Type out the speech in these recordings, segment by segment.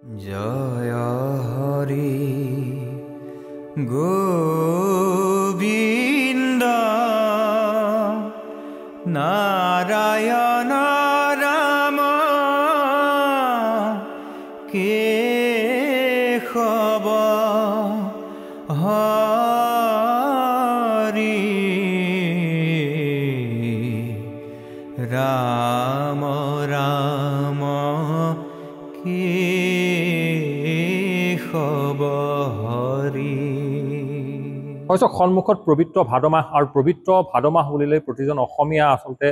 জয় হৰি গোবিন্দ নাৰায়ণ ৰাম কেশব হৰি ৰাম ৰাম কেশব হৰি। অৱশ্যে সন্মুখত পবিত্ৰ ভাদ মাহ আৰু পবিত্ৰ ভাদ মাহ বুলিলে প্ৰতিজন অসমীয়া আচলতে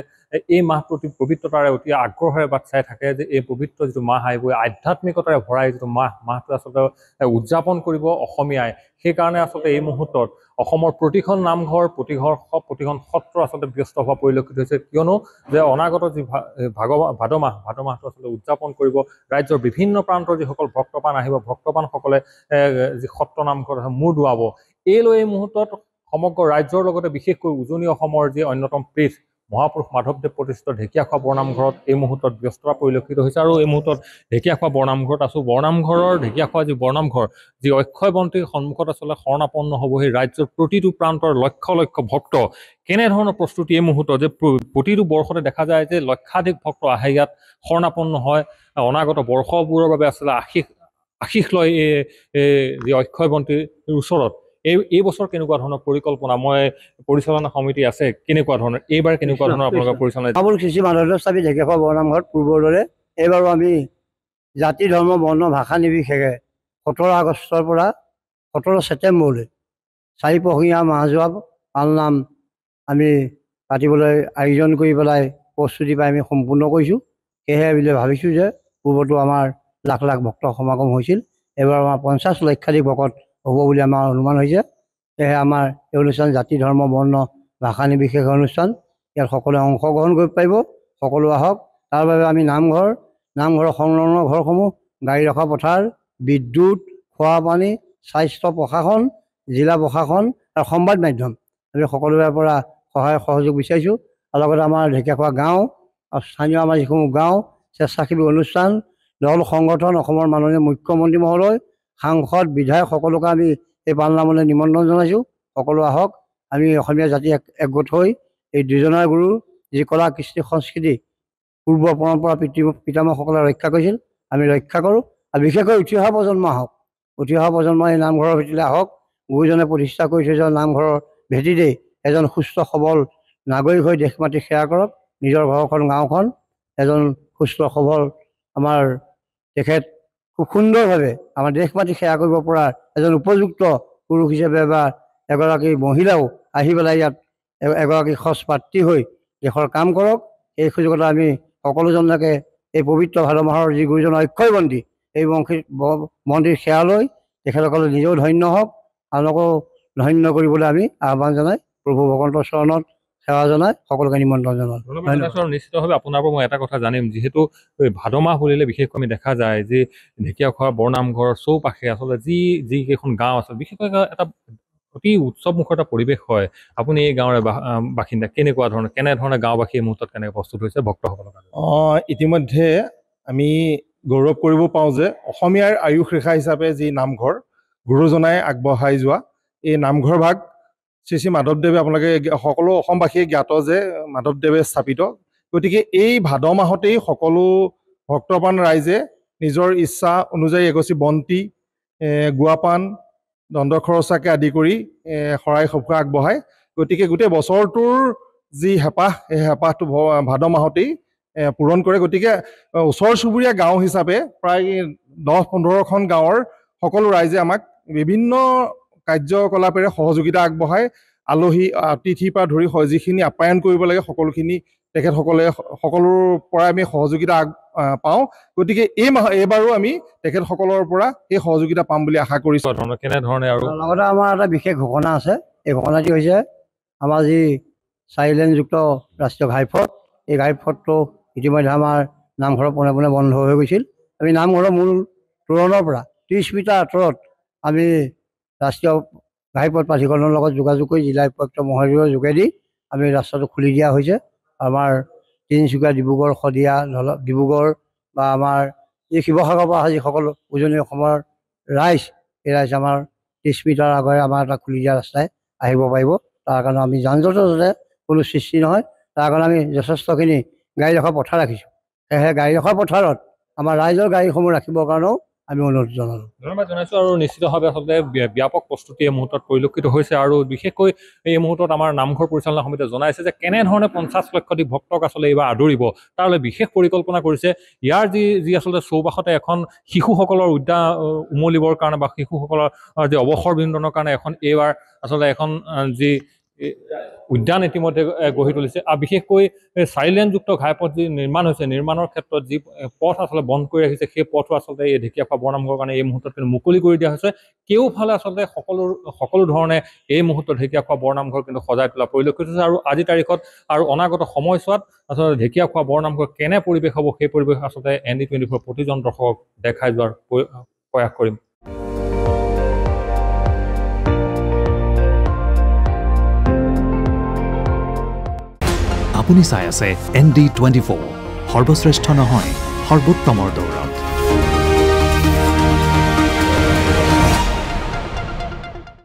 এই মাহটো অতি পবিত্ৰতাৰে অতি আগ্ৰহেৰে বাট চাই থাকে যে এই পবিত্ৰ যিটো মাহ আহিব আধ্যাত্মিকতাৰে ভৰাই যিটো মাহটো আচলতে উদযাপন কৰিব অসমীয়াই। সেইকাৰণে আচলতে এই মুহূৰ্তত অসমৰ প্ৰতিখন নামঘৰ প্ৰতিখন সত্ৰ আচলতে ব্যস্ত হোৱা পৰিলক্ষিত হৈছে, কিয়নো যে অনাগত যি ভাদ মাহটো আচলতে উদযাপন কৰিব ৰাজ্যৰ বিভিন্ন প্ৰান্তৰ যিসকল ভক্তপ্ৰাণ আহিব, ভক্তপ্ৰাণসকলে যি সত্ৰ নামঘৰত মূৰ দোৱাব। এই মুহূৰ্তত সমগ্ৰ ৰাজ্যৰ লগতে বিশেষকৈ উজনি অসমৰ যি অন্যতম পীঠ মহাপুৰুষ মাধৱদেৱ প্ৰতিষ্ঠিত ঢেকীয়াখোৱা বৰনামঘৰত এই মুহূৰ্তত ব্যস্ততা পৰিলক্ষিত হৈছে। আৰু এই মুহূৰ্তত ঢেকীয়াখোৱা বৰনামঘৰত আছোঁ। বৰনামঘৰৰ ঢেকীয়াখোৱা যি বৰনামঘৰ, যি অক্ষয় বন্তিৰ সন্মুখত আচলতে শৰণাপন্ন হ'ব সেই ৰাজ্যৰ প্ৰতিটো প্ৰান্তৰ লক্ষ লক্ষ ভক্ত। কেনেধৰণৰ প্ৰস্তুতি এই মুহূৰ্তত যে প্ৰতিটো বৰ্ষতে দেখা যায় যে লক্ষাধিক ভক্ত আহে ইয়াত শৰণাপন্ন হয় অনাগত বৰ্ষবোৰৰ বাবে আচলতে আশীষ লয় যি অক্ষয় বন্তিৰ ওচৰত। এই বছৰ কেনেকুৱা ধৰণৰ পৰিকল্পনা, মই পৰিচালনা সমিতি আছে, কেনেকুৱা ধৰণৰ এইবাৰ কেনেকুৱা ধৰণৰ আপোনালোকৰ পৰিচালনা? শ্ৰী মাধৱদেৱ স্বামী ঢেকীয়াখোৱা বৰনামঘৰত পূৰ্বৰ দৰে এইবাৰো আমি জাতি ধৰ্ম বৰ্ণ ভাষা নিৰ্বিশেষে 17 আগষ্টৰ পৰা 17 ছেপ্টেম্বৰলৈ 4 পহীয়া মাহজোৱা পালনাম আমি পাতিবলৈ আয়োজন কৰি পেলাই প্ৰস্তুতি পাই আমি সম্পূৰ্ণ কৰিছোঁ। সেয়েহে বুলি ভাবিছোঁ যে পূৰ্বতো আমাৰ লাখ লাখ ভক্ত সমাগম হৈছিল, এইবাৰ আমাৰ 50 লক্ষাধিক ভকত হ'ব বুলি আমাৰ অনুমান হৈছে। সেয়েহে আমাৰ এই অনুষ্ঠান জাতি ধৰ্ম বৰ্ণ ভাষা নিৰ্বিশেষে অনুষ্ঠান, ইয়াত সকলোৱে অংশগ্ৰহণ কৰিব পাৰিব, সকলো আহক। তাৰ বাবে আমি নামঘৰৰ সংলগ্ন ঘৰসমূহ, গাড়ী ৰখা পথাৰ, বিদ্যুৎ, খোৱা পানী, স্বাস্থ্য প্ৰশাসন, জিলা প্ৰশাসন আৰু সংবাদ মাধ্যম আমি সকলোৰে পৰা সহায় সহযোগ বিচাৰিছোঁ। আৰু লগতে আমাৰ ঢেকীয়াখোৱা গাঁও আৰু স্থানীয় আমাৰ যিসমূহ গাঁও স্বেচ্ছাসেৱী অনুষ্ঠান দল সংগঠন, অসমৰ মাননীয় মুখ্যমন্ত্ৰী মহোদয়, সাংসদ, বিধায়ক সকলোকে আমি এই পালনামলৈ নিমন্ত্ৰণ জনাইছোঁ। সকলো আহক, আমি অসমীয়া জাতি একগোট হৈ এই দুজনাৰ গুৰু যি কলা কৃষ্টি সংস্কৃতি পূৰ্ব পৰম্পৰা পিতামহসকলে ৰক্ষা কৰিছিল, আমি ৰক্ষা কৰোঁ। আৰু বিশেষকৈ উঠি অহা প্ৰজন্ম আহক, উঠি অহা প্ৰজন্ম এই নামঘৰৰ ভেটিলৈ আহক। গুৰুজনে প্ৰতিষ্ঠা কৰি থৈছে নামঘৰৰ ভেটিতেই এজন সুস্থ সবল নাগৰিক হৈ দেশ মাতৃ সেৱা কৰক, নিজৰ ঘৰখন গাঁওখন এজন সুস্থ সবল আমাৰ তেখেত খুব সুন্দৰভাৱে আমাৰ দেশ মাতৃ সেৱা কৰিব পৰা এজন উপযুক্ত পুৰুষ হিচাপে বা এগৰাকী মহিলাও আহি পেলাই ইয়াত এগৰাকী সজ পাত্ৰী হৈ দেশৰ কাম কৰক। এই সুযোগতে আমি সকলোজনকে এই পবিত্ৰ ভাদ মাহৰ যি গুৰুজনৰ অক্ষয় বন্তি, এই বন্তিৰ সেৱা লৈ তেখেতসকলে নিজেও ধন্য হওক, আনকো ধন্য কৰিবলৈ আমি আহ্বান জনাই প্ৰভু ভগৱন্তৰ চৰণত সেৱা জনাই সকলোকে নিমন্ত্ৰণ জনাওঁ। নিশ্চিতভাৱে আপোনাৰ পৰা মই এটা কথা জানিম, যিহেতু ভাদ মাহ বুলিলে বিশেষকৈ আমি দেখা যায় যে ঢেকীয়াখোৱা বৰনামঘৰৰ চৌপাশে আচলতে যিকেইখন গাঁও আছে বিশেষকৈ এটা অতি উৎসৱমুখৰ এটা পৰিৱেশ হয়। আপুনি এই গাঁৱৰে বাসিন্দা, কেনেধৰণে গাঁওবাসী এই মুহূৰ্তত কেনেকৈ প্ৰস্তুত হৈছে ভক্তসকলৰ কাৰণে? ইতিমধ্যে আমি গৌৰৱ কৰিব পাওঁ যে অসমীয়াৰ আয়ুস ৰেখা হিচাপে যি নামঘৰ গুৰুজনাই আগবঢ়াই যোৱা এই নামঘৰ ভাগ শ্ৰী মাধৱদেৱে, আপোনালোকে সকলো অসমবাসীয়ে জ্ঞাত যে মাধৱদেৱে স্থাপিত। গতিকে এই ভাদ মাহতেই সকলো ভক্তপ্ৰাণ ৰাইজে নিজৰ ইচ্ছা অনুযায়ী এগছি বন্তি, গুৱাপান, দণ্ড খৰচাকে আদি কৰি শৰাই সঁফুৰা আগবঢ়ায়। গতিকে গোটেই বছৰটোৰ যি হেঁপাহ, সেই হেঁপাহটো ভাদ মাহতেই পূৰণ কৰে। গতিকে ওচৰ চুবুৰীয়া গাঁও হিচাপে প্ৰায় 10-15খন গাঁৱৰ সকলো ৰাইজে আমাক বিভিন্ন কাৰ্যকলাপেৰে সহযোগিতা আগবঢ়ায়। আলহী অতিথিৰ পৰা ধৰি যিখিনি আপ্যায়ন কৰিব লাগে সকলোখিনি তেখেতসকলে সকলোৰ পৰা আমি সহযোগিতা পাওঁ। গতিকে এইবাৰো আমি তেখেতসকলৰ পৰা সেই সহযোগিতা পাম বুলি আশা কৰিছোঁ। কেনেধৰণে? আৰু লগতে আমাৰ এটা বিশেষ ঘোষণা আছে। এই ঘোষণাটি হৈছে আমাৰ যি 4 লেনযুক্ত ৰাষ্ট্ৰীয় ঘাইপথ, এই ঘাইপথটো ইতিমধ্যে আমাৰ নামঘৰৰ পোনে পোনে বন্ধ হৈ গৈছিল। আমি নামঘৰৰ মূল তোৰণৰ পৰা 30 মিটাৰ আঁতৰত আমি ৰাষ্ট্ৰীয় ঘাইপথ প্ৰাধিকৰণৰ লগত যোগাযোগ কৰি জিলা উপায়ুক্ত মহোদয়ৰ যোগেদি আমি ৰাস্তাটো খুলি দিয়া হৈছে। আমাৰ তিনিচুকীয়া, ডিব্ৰুগড়, শদিয়া, ডিব্ৰুগড় বা আমাৰ এই শিৱসাগৰৰ পৰা যিসকল উজনি অসমৰ ৰাইজ এই ৰাইজ আমাৰ 30 মিটাৰ আগৰে আমাৰ এটা খুলি দিয়া ৰাস্তাই আহিব পাৰিব। তাৰ কাৰণে আমি যান জঁটৰ যাতে কোনো সৃষ্টি নহয় তাৰ কাৰণে আমি যথেষ্টখিনি গাড়ী ৰখা পথাৰ ৰাখিছোঁ। সেয়েহে গাড়ী ৰখা পথাৰত আমাৰ ৰাইজৰ গাড়ীসমূহ ৰাখিবৰ কাৰণেও আমি অনুৰোধ জনালোঁ। ধন্যবাদ জনাইছোঁ। আৰু নিশ্চিতভাৱে আচলতে ব্যাপক প্ৰস্তুতি এই মুহূৰ্তত পৰিলক্ষিত হৈছে আৰু বিশেষকৈ এই মুহূৰ্তত আমাৰ নামঘৰ পৰিচালনা সমিতিয়ে জনাইছে যে কেনেধৰণে 50 লক্ষাধিক ভক্তক আচলতে এইবাৰ আদৰিব তাৰলৈ বিশেষ পৰিকল্পনা কৰিছে। ইয়াৰ যি আচলতে চৌপাশতে এখন শিশুসকলৰ উদ্যান উমলিবৰ কাৰণে বা শিশুসকলৰ যি অৱসৰ বিনোদনৰ কাৰণে এইবাৰ আচলতে এখন যি উদ্যান ইতিমধ্যে গঢ়ি তুলিছে। আৰু বিশেষকৈ 4 লেনযুক্ত ঘাইপথ যি নিৰ্মাণ হৈছে নিৰ্মাণৰ ক্ষেত্ৰত যি পথ আচলতে বন্ধ কৰি ৰাখিছে সেই পথো আচলতে এই ঢেকীয়াখোৱা বৰনামঘৰৰ কাৰণে এই মুহূৰ্তত কিন্তু মুকলি কৰি দিয়া হৈছে। কেওফালে আচলতে সকলো ধৰণে এই মুহূৰ্তত ঢেকীয়াখোৱা বৰনামঘৰ কিন্তু সজাই তোলা পৰিলক্ষিত হৈছে। আৰু আজিৰ তাৰিখত আৰু অনাগত সময়ছোৱাত আচলতে ঢেকীয়াখোৱা বৰনামঘৰ কেনে পৰিৱেশ হ'ব সেই পৰিৱেশ আচলতে ND24 প্ৰতিজন দৰ্শকক দেখাই যোৱাৰ প্ৰয়াস কৰিম। আপুনি চাই আছে ND24 সৰ্বশ্ৰেষ্ঠ নহয় সৰ্বোত্তমৰ দৌৰত।